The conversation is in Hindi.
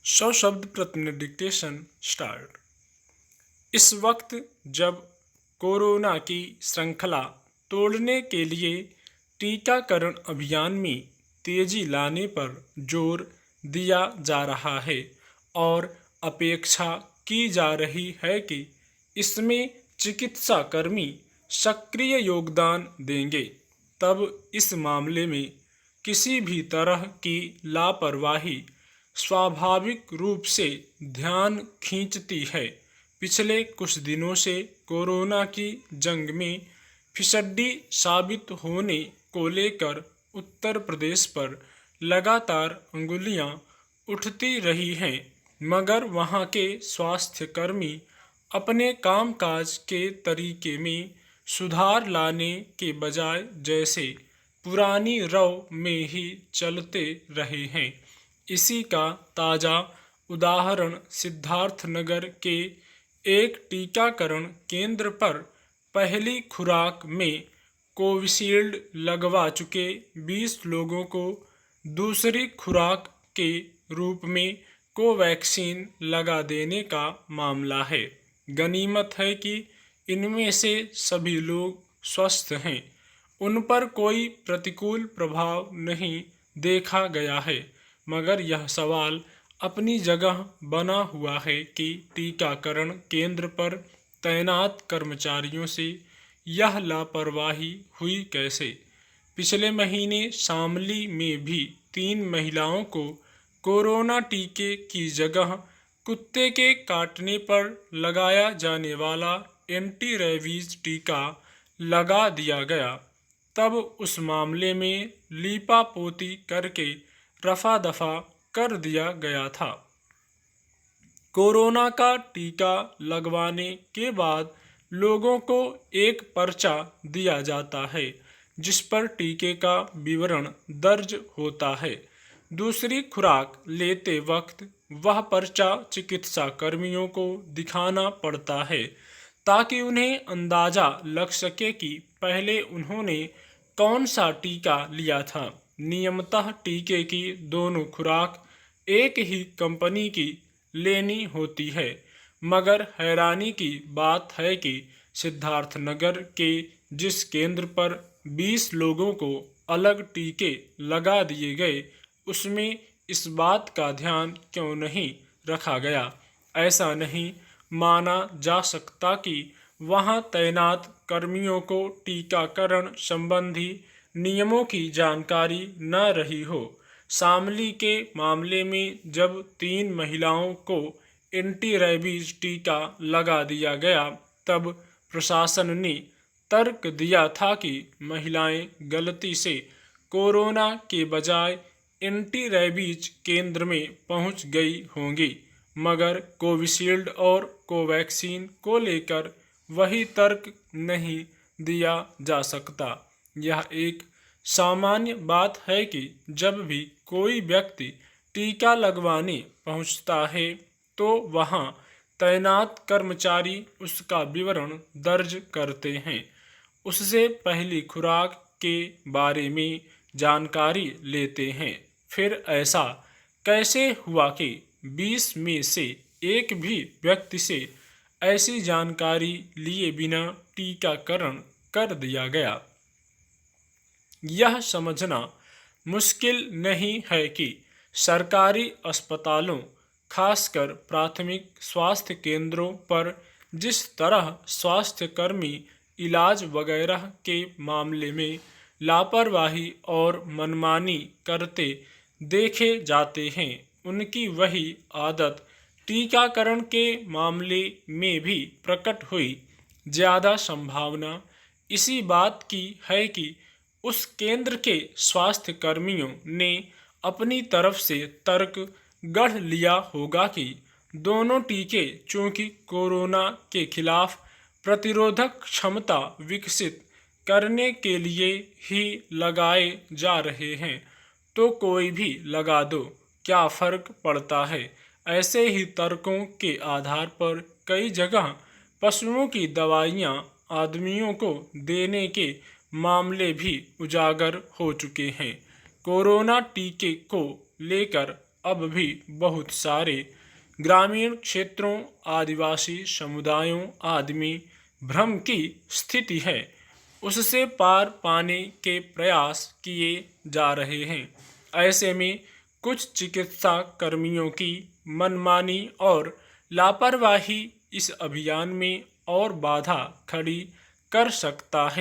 100 शब्द प्रति मिनट डिक्टेशन स्टार्ट। इस वक्त जब कोरोना की श्रृंखला तोड़ने के लिए टीकाकरण अभियान में तेजी लाने पर जोर दिया जा रहा है और अपेक्षा की जा रही है कि इसमें चिकित्सा कर्मी सक्रिय योगदान देंगे, तब इस मामले में किसी भी तरह की लापरवाही स्वाभाविक रूप से ध्यान खींचती है। पिछले कुछ दिनों से कोरोना की जंग में फिसड्डी साबित होने को लेकर उत्तर प्रदेश पर लगातार अंगुलियां उठती रही हैं, मगर वहां के स्वास्थ्यकर्मी अपने कामकाज के तरीके में सुधार लाने के बजाय जैसे पुरानी रव में ही चलते रहे हैं। इसी का ताज़ा उदाहरण सिद्धार्थनगर के एक टीकाकरण केंद्र पर पहली खुराक में कोविशील्ड लगवा चुके 20 लोगों को दूसरी खुराक के रूप में कोवैक्सीन लगा देने का मामला है। गनीमत है कि इनमें से सभी लोग स्वस्थ हैं, उन पर कोई प्रतिकूल प्रभाव नहीं देखा गया है, मगर यह सवाल अपनी जगह बना हुआ है कि टीकाकरण केंद्र पर तैनात कर्मचारियों से यह लापरवाही हुई कैसे। पिछले महीने शामली में भी 3 महिलाओं को कोरोना टीके की जगह कुत्ते के काटने पर लगाया जाने वाला एंटी रेबीज टीका लगा दिया गया। तब उस मामले में लीपापोती करके रफा दफा कर दिया गया था। कोरोना का टीका लगवाने के बाद लोगों को एक पर्चा दिया जाता है जिस पर टीके का विवरण दर्ज होता है। दूसरी खुराक लेते वक्त वह पर्चा चिकित्सा कर्मियों को दिखाना पड़ता है ताकि उन्हें अंदाजा लग सके कि पहले उन्होंने कौन सा टीका लिया था। नियमतः टीके की दोनों खुराक एक ही कंपनी की लेनी होती है, मगर हैरानी की बात है कि सिद्धार्थनगर के जिस केंद्र पर 20 लोगों को अलग टीके लगा दिए गए, उसमें इस बात का ध्यान क्यों नहीं रखा गया। ऐसा नहीं माना जा सकता कि वहां तैनात कर्मियों को टीकाकरण संबंधी नियमों की जानकारी न रही हो। शामली के मामले में जब 3 महिलाओं को एंटी रेबीज टीका लगा दिया गया, तब प्रशासन ने तर्क दिया था कि महिलाएं गलती से कोरोना के बजाय एंटी रेबीज केंद्र में पहुंच गई होंगी, मगर कोविशील्ड और कोवैक्सीन को लेकर वही तर्क नहीं दिया जा सकता। यह एक सामान्य बात है कि जब भी कोई व्यक्ति टीका लगवाने पहुंचता है तो वहां तैनात कर्मचारी उसका विवरण दर्ज करते हैं, उससे पहली खुराक के बारे में जानकारी लेते हैं। फिर ऐसा कैसे हुआ कि 20 में से एक भी व्यक्ति से ऐसी जानकारी लिए बिना टीकाकरण कर दिया गया। यह समझना मुश्किल नहीं है कि सरकारी अस्पतालों, खासकर प्राथमिक स्वास्थ्य केंद्रों पर जिस तरह स्वास्थ्यकर्मी इलाज वगैरह के मामले में लापरवाही और मनमानी करते देखे जाते हैं, उनकी वही आदत टीकाकरण के मामले में भी प्रकट हुई। ज़्यादा संभावना इसी बात की है कि उस केंद्र के स्वास्थ्य कर्मियों ने अपनी तरफ से तर्क गढ़ लिया होगा कि दोनों टीके चूंकि कोरोना के खिलाफ प्रतिरोधक क्षमता विकसित करने के लिए ही लगाए जा रहे हैं, तो कोई भी लगा दो, क्या फर्क पड़ता है। ऐसे ही तर्कों के आधार पर कई जगह पशुओं की दवाइयां आदमियों को देने के मामले भी उजागर हो चुके हैं। कोरोना टीके को लेकर अब भी बहुत सारे ग्रामीण क्षेत्रों, आदिवासी समुदायों आदमी भ्रम की स्थिति है, उससे पार पाने के प्रयास किए जा रहे हैं। ऐसे में कुछ चिकित्सा कर्मियों की मनमानी और लापरवाही इस अभियान में और बाधा खड़ी कर सकता है।